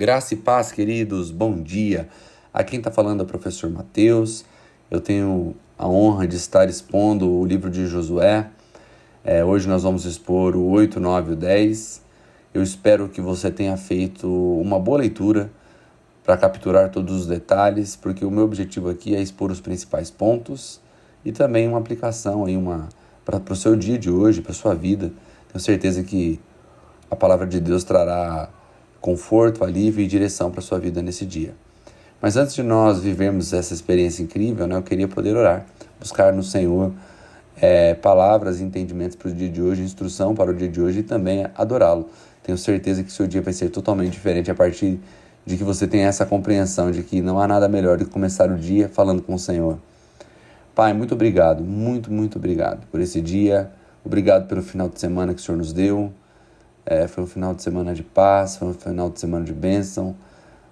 Graça e paz, queridos, bom dia. Aqui quem está falando é o professor Mateus. Eu tenho a honra de estar expondo o livro de Josué. Hoje nós vamos expor o 8, 9 e o 10. Eu espero que você tenha feito uma boa leitura para capturar todos os detalhes, porque o meu objetivo aqui é expor os principais pontos e também uma aplicação aí para o seu dia de hoje, para a sua vida. Tenho certeza que a palavra de Deus trará conforto, alívio e direção para a sua vida nesse dia. Mas antes de nós vivermos essa experiência incrível, eu queria poder orar, buscar no Senhor palavras e entendimentos para o dia de hoje, instrução para o dia de hoje e também adorá-lo. Tenho certeza que seu dia vai ser totalmente diferente a partir de que você tenha essa compreensão de que não há nada melhor do que começar o dia falando com o Senhor. Pai, muito obrigado, muito obrigado por esse dia. Obrigado pelo final de semana que o Senhor nos deu. Foi um final de semana de paz, foi um final de semana de bênção,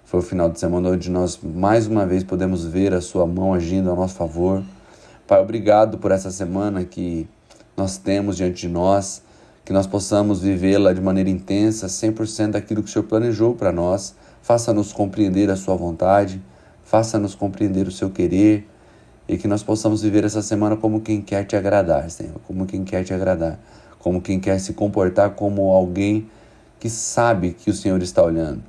foi um final de semana onde nós mais uma vez podemos ver a sua mão agindo a nosso favor. Pai, obrigado por essa semana que nós temos diante de nós, que nós possamos vivê-la de maneira intensa, 100% daquilo que o Senhor planejou para nós. Faça-nos compreender a sua vontade, faça-nos compreender o seu querer e que nós possamos viver essa semana como quem quer te agradar, Senhor, como quem quer te agradar. Como quem quer se comportar como alguém que sabe que o Senhor está olhando.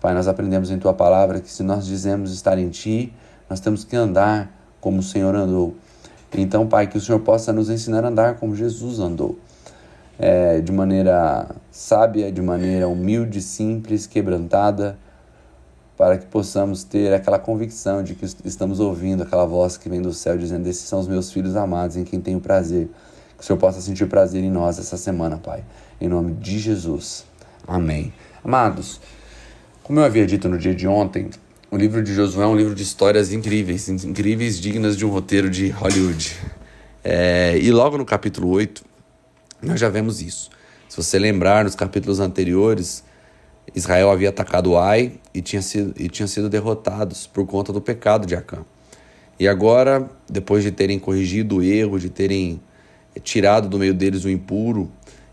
Pai, nós aprendemos em Tua Palavra que se nós dizemos estar em Ti, nós temos que andar como o Senhor andou. Então, Pai, que o Senhor possa nos ensinar a andar como Jesus andou. De maneira sábia, de maneira humilde, simples, quebrantada, para que possamos ter aquela convicção de que estamos ouvindo aquela voz que vem do céu dizendo: esses são os meus filhos amados em quem tenho prazer. Que o Senhor possa sentir prazer em nós essa semana, Pai. Em nome de Jesus. Amém. Amados, como eu havia dito no dia de ontem, o livro de Josué é um livro de histórias incríveis, dignas de um roteiro de Hollywood. E logo no capítulo 8, nós já vemos isso. Se você lembrar, nos capítulos anteriores, Israel havia atacado Ai e tinha sido derrotados por conta do pecado de Acã. E agora, depois de terem corrigido o erro, de terem tirado do meio deles o impuro,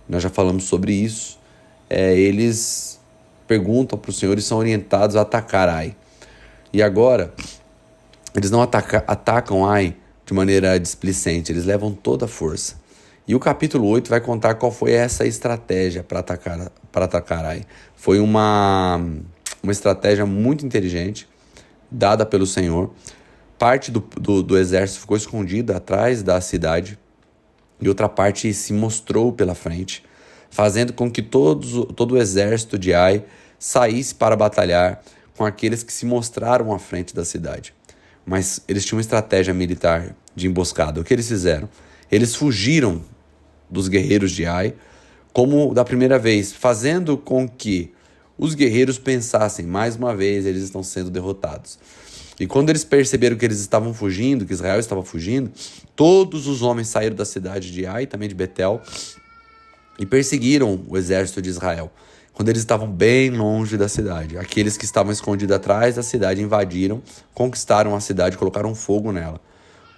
nós já falamos sobre isso, eles perguntam para o Senhor e são orientados a atacar Ai. E agora, eles não atacam Ai de maneira displicente, eles levam toda a força. E o capítulo 8 vai contar qual foi essa estratégia para atacar Ai. Foi uma estratégia muito inteligente, dada pelo Senhor. Parte do exército ficou escondida atrás da cidade, e outra parte se mostrou pela frente, fazendo com que todo o exército de Ai saísse para batalhar com aqueles que se mostraram à frente da cidade. Mas eles tinham uma estratégia militar de emboscada. O que eles fizeram? Eles fugiram dos guerreiros de Ai, como da primeira vez, fazendo com que os guerreiros pensassem: mais uma vez eles estão sendo derrotados. E quando eles perceberam que eles estavam fugindo, que Israel estava fugindo, todos os homens saíram da cidade de Ai, também de Betel, e perseguiram o exército de Israel, quando eles estavam bem longe da cidade. Aqueles que estavam escondidos atrás da cidade invadiram, conquistaram a cidade, colocaram fogo nela.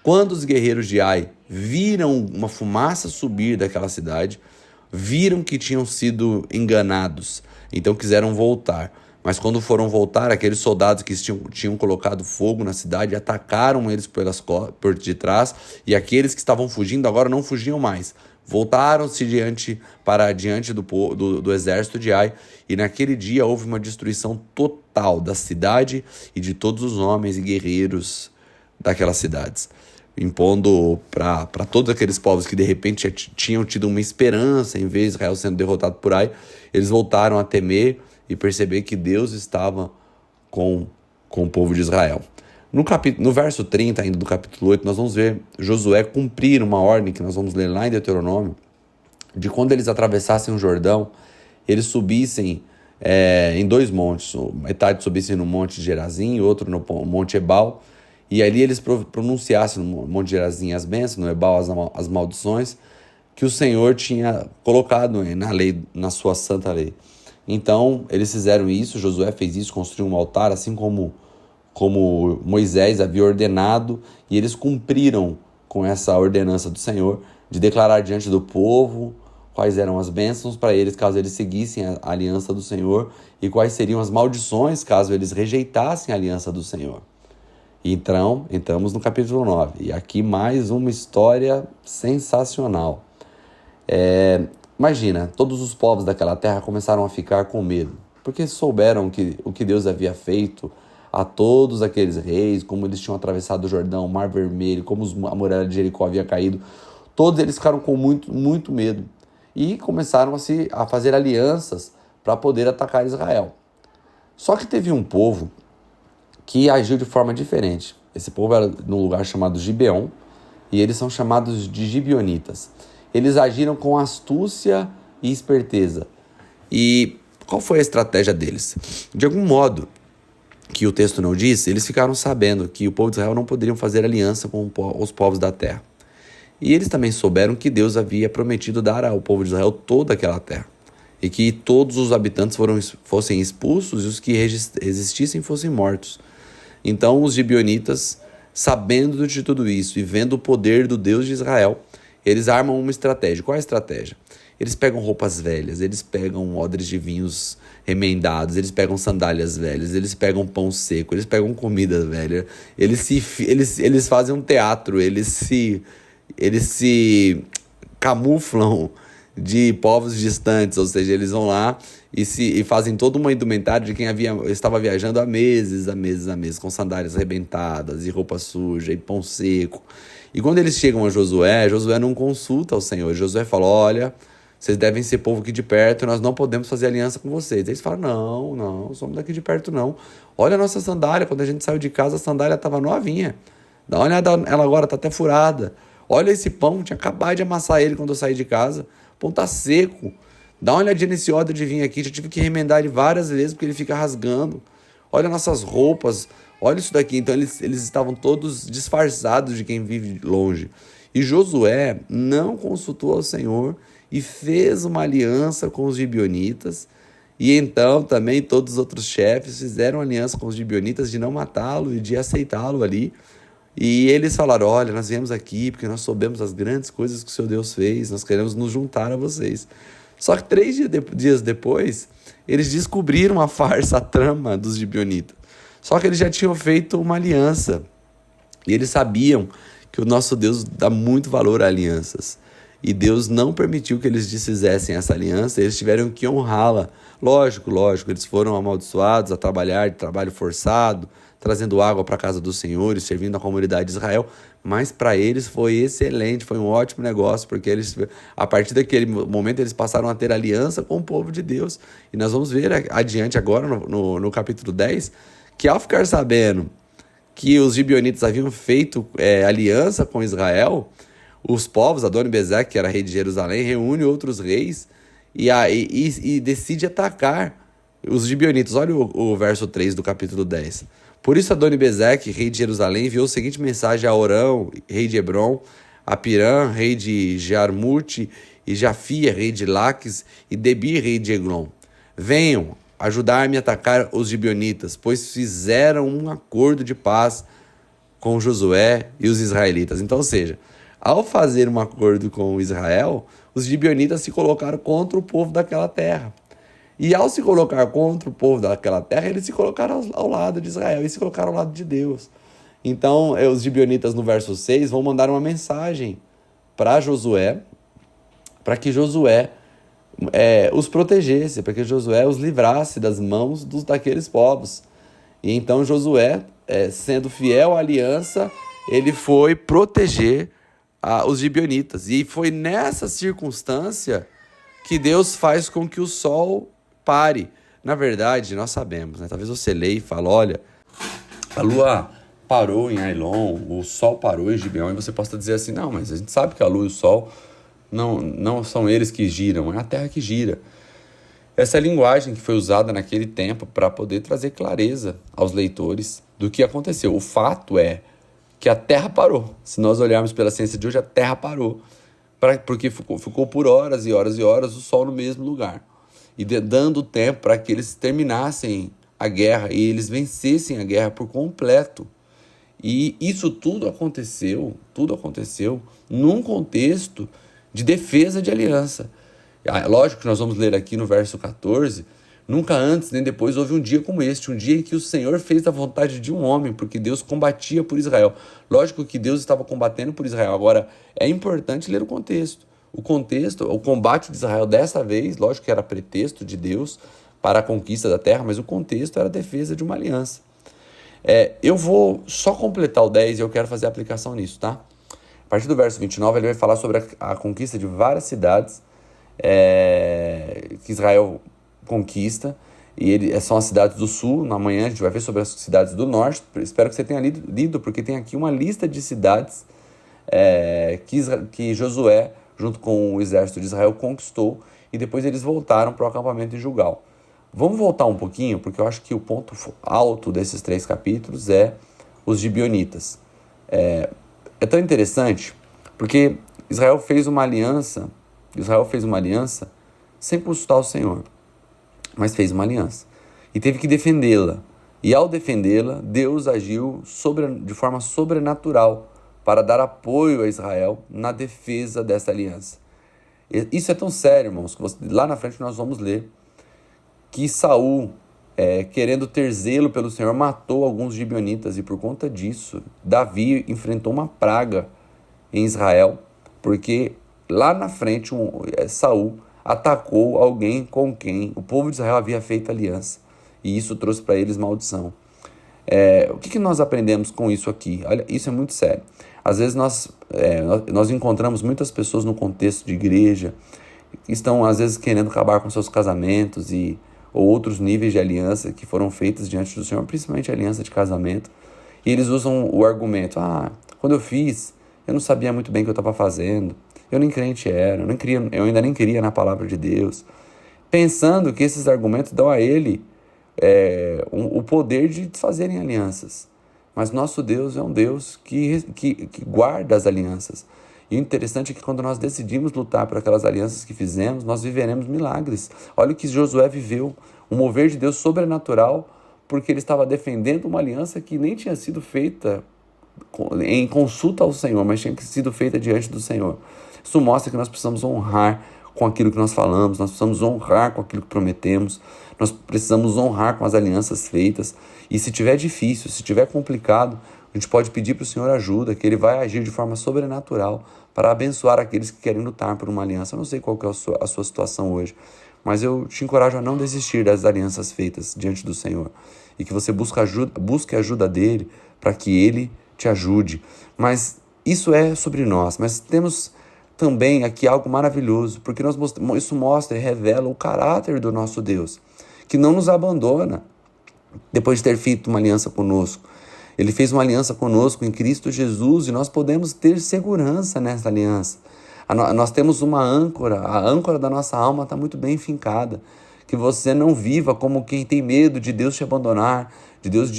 Quando os guerreiros de Ai viram uma fumaça subir daquela cidade, viram que tinham sido enganados, então quiseram voltar. Mas quando foram voltar, aqueles soldados que tinham colocado fogo na cidade atacaram eles por detrás, e aqueles que estavam fugindo agora não fugiam mais. Voltaram-se diante do exército de Ai, e naquele dia houve uma destruição total da cidade e de todos os homens e guerreiros daquelas cidades, impondo para todos aqueles povos que de repente tinham tido uma esperança em ver Israel sendo derrotado por Ai, eles voltaram a temer e perceber que Deus estava com o povo de Israel. No verso 30 ainda do capítulo 8, nós vamos ver Josué cumprir uma ordem que nós vamos ler lá em Deuteronômio, de quando eles atravessassem o Jordão, eles subissem em dois montes, metade subissem no monte Gerazim e outro no monte Ebal, e ali eles pronunciassem no monte Gerazim as bênçãos, no Ebal as maldições que o Senhor tinha colocado na lei, na sua santa lei. Então, eles fizeram isso, Josué fez isso, construiu um altar, assim como Moisés havia ordenado, e eles cumpriram com essa ordenança do Senhor de declarar diante do povo quais eram as bênçãos para eles caso eles seguissem a aliança do Senhor e quais seriam as maldições caso eles rejeitassem a aliança do Senhor. Então, entramos no capítulo 9. E aqui mais uma história sensacional. Imagina, todos os povos daquela terra começaram a ficar com medo, porque souberam o que Deus havia feito a todos aqueles reis, como eles tinham atravessado o Jordão, o Mar Vermelho, como a muralha de Jericó havia caído. Todos eles ficaram com muito, muito medo e começaram a fazer alianças para poder atacar Israel. Só que teve um povo que agiu de forma diferente. Esse povo era num lugar chamado Gibeon e eles são chamados de gibeonitas. Eles agiram com astúcia e esperteza. E qual foi a estratégia deles? De algum modo, que o texto não diz, eles ficaram sabendo que o povo de Israel não poderiam fazer aliança com os povos da terra. E eles também souberam que Deus havia prometido dar ao povo de Israel toda aquela terra. E que todos os habitantes fossem expulsos e os que resistissem fossem mortos. Então os gibeonitas, sabendo de tudo isso e vendo o poder do Deus de Israel, eles armam uma estratégia. Qual é a estratégia? Eles pegam roupas velhas, eles pegam odres de vinhos remendados, eles pegam sandálias velhas, eles pegam pão seco, eles pegam comida velha, eles fazem um teatro, eles se camuflam de povos distantes, ou seja, eles vão lá e fazem toda uma indumentária de quem estava viajando há meses, com sandálias arrebentadas e roupa suja e pão seco. E quando eles chegam a Josué não consulta o Senhor. Josué fala, olha, vocês devem ser povo aqui de perto, nós não podemos fazer aliança com vocês. Eles falam, não, somos daqui de perto não. Olha a nossa sandália, quando a gente saiu de casa, a sandália estava novinha. Dá uma olhada, ela agora está até furada. Olha esse pão, tinha acabado de amassar ele quando eu saí de casa. O pão tá seco. Dá uma olhadinha nesse odre de vinho aqui, já tive que remendar ele várias vezes porque ele fica rasgando. Olha nossas roupas, olha isso daqui. Então eles estavam todos disfarçados de quem vive longe. E Josué não consultou ao Senhor e fez uma aliança com os gibeonitas. E então também todos os outros chefes fizeram aliança com os gibeonitas de não matá-lo e de aceitá-lo ali. E eles falaram, olha, nós viemos aqui porque nós soubemos as grandes coisas que o seu Deus fez, nós queremos nos juntar a vocês. Só que 3 dias depois, eles descobriram a farsa, a trama dos gibeonitas. Só que eles já tinham feito uma aliança. E eles sabiam que o nosso Deus dá muito valor a alianças. E Deus não permitiu que eles desfizessem essa aliança, eles tiveram que honrá-la. Lógico, eles foram amaldiçoados a trabalhar de trabalho forçado, trazendo água para a casa do Senhor e servindo a comunidade de Israel, mas para eles foi excelente, foi um ótimo negócio, porque a partir daquele momento eles passaram a ter aliança com o povo de Deus. E nós vamos ver adiante agora, no capítulo 10, que ao ficar sabendo que os gibeonitas haviam feito aliança com Israel, os povos, Adoni-Bezeque, que era rei de Jerusalém, reúne outros reis e decide atacar os gibeonitas. Olha o verso 3 do capítulo 10. Por isso Adoni-Bezeque, rei de Jerusalém, enviou a seguinte mensagem a Orão, rei de Hebron, a Pirã, rei de Jarmute, e Jafia, rei de Laques, e Debir, rei de Eglon. Venham ajudar-me a atacar os gibeonitas, pois fizeram um acordo de paz com Josué e os israelitas. Então, ou seja, ao fazer um acordo com Israel, os gibeonitas se colocaram contra o povo daquela terra. E ao se colocar contra o povo daquela terra, eles se colocaram ao lado de Israel, e se colocaram ao lado de Deus. Então, os gibeonitas no verso 6 vão mandar uma mensagem para Josué, para que Josué os protegesse, para que Josué os livrasse das mãos daqueles povos. E então Josué, sendo fiel à aliança, ele foi proteger os gibeonitas. E foi nessa circunstância que Deus faz com que o sol pare. Na verdade, nós sabemos, né? Talvez você leia e fale, olha, a lua parou em Ailon, o sol parou em Gibeon, e você possa dizer assim, não, mas a gente sabe que a lua e o sol não são eles que giram, é a terra que gira. Essa é a linguagem que foi usada naquele tempo para poder trazer clareza aos leitores do que aconteceu. O fato é que a terra parou. Se nós olharmos pela ciência de hoje, a terra parou, porque ficou por horas e horas e horas o sol no mesmo lugar. E dando tempo para que eles terminassem a guerra e eles vencessem a guerra por completo. E isso tudo aconteceu num contexto de defesa de aliança. Lógico que nós vamos ler aqui no verso 14, nunca antes nem depois houve um dia como este, um dia em que o Senhor fez a vontade de um homem, porque Deus combatia por Israel. Lógico que Deus estava combatendo por Israel. Agora, é importante ler o contexto. O combate de Israel dessa vez, lógico que era pretexto de Deus para a conquista da terra, mas o contexto era a defesa de uma aliança. Eu vou só completar o 10 e eu quero fazer a aplicação nisso, tá? A partir do verso 29, ele vai falar sobre a conquista de várias cidades que Israel conquista, e são as cidades do sul. Na manhã a gente vai ver sobre as cidades do norte. Espero que você tenha lido, porque tem aqui uma lista de cidades que Josué, junto com o exército de Israel, conquistou, e depois eles voltaram para o acampamento em Gilgal. Vamos voltar um pouquinho, porque eu acho que o ponto alto desses 3 capítulos é os gibeonitas. É tão interessante, porque Israel fez uma aliança sem consultar o Senhor, mas fez uma aliança e teve que defendê-la. E ao defendê-la, Deus agiu de forma sobrenatural para dar apoio a Israel na defesa dessa aliança. Isso é tão sério, irmãos, que lá na frente nós vamos ler que Saul, querendo ter zelo pelo Senhor, matou alguns gibeonitas, e por conta disso, Davi enfrentou uma praga em Israel, porque lá na frente Saul atacou alguém com quem o povo de Israel havia feito aliança, e isso trouxe para eles maldição. O que nós aprendemos com isso aqui? Olha, isso é muito sério. Às vezes nós encontramos muitas pessoas no contexto de igreja que estão, às vezes, querendo acabar com seus casamentos ou outros níveis de aliança que foram feitas diante do Senhor, principalmente a aliança de casamento, e eles usam o argumento: quando eu fiz, eu não sabia muito bem o que eu estava fazendo, eu nem crente era, eu ainda nem queria na palavra de Deus, pensando que esses argumentos dão a ele o poder de fazerem alianças. Mas nosso Deus é um Deus que guarda as alianças. E o interessante é que quando nós decidimos lutar por aquelas alianças que fizemos, nós viveremos milagres. Olha o que Josué viveu, um mover de Deus sobrenatural, porque ele estava defendendo uma aliança que nem tinha sido feita em consulta ao Senhor, mas tinha sido feita diante do Senhor. Isso mostra que nós precisamos honrar com aquilo que nós falamos, nós precisamos honrar com aquilo que prometemos, nós precisamos honrar com as alianças feitas. E se tiver difícil, se tiver complicado, a gente pode pedir para o Senhor ajuda, que Ele vai agir de forma sobrenatural para abençoar aqueles que querem lutar por uma aliança. Eu não sei qual que é a sua situação hoje, mas eu te encorajo a não desistir das alianças feitas diante do Senhor, e que você busque a ajuda dEle para que Ele te ajude. Mas isso é sobre nós, mas temos também aqui algo maravilhoso, porque isso mostra e revela o caráter do nosso Deus, que não nos abandona depois de ter feito uma aliança conosco. Ele fez uma aliança conosco em Cristo Jesus, e nós podemos ter segurança nessa aliança. Nós temos uma âncora, a âncora da nossa alma está muito bem fincada. Que você não viva como quem tem medo de Deus te abandonar, de Deus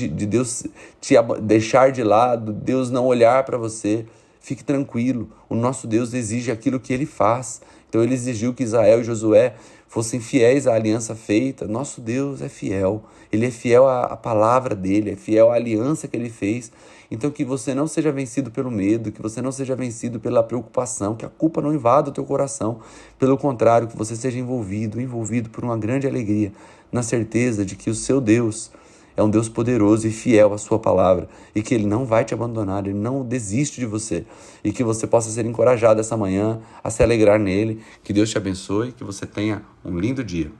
te deixar de lado, Deus não olhar para você. Fique tranquilo, o nosso Deus exige aquilo que Ele faz. Então Ele exigiu que Israel e Josué fossem fiéis à aliança feita. Nosso Deus é fiel, Ele é fiel à palavra dEle, é fiel à aliança que Ele fez. Então que você não seja vencido pelo medo, que você não seja vencido pela preocupação, que a culpa não invada o teu coração. Pelo contrário, que você seja envolvido por uma grande alegria, na certeza de que o seu Deus é um Deus poderoso e fiel à sua palavra, e que Ele não vai te abandonar, Ele não desiste de você, e que você possa ser encorajado essa manhã a se alegrar nele. Que Deus te abençoe, que você tenha um lindo dia.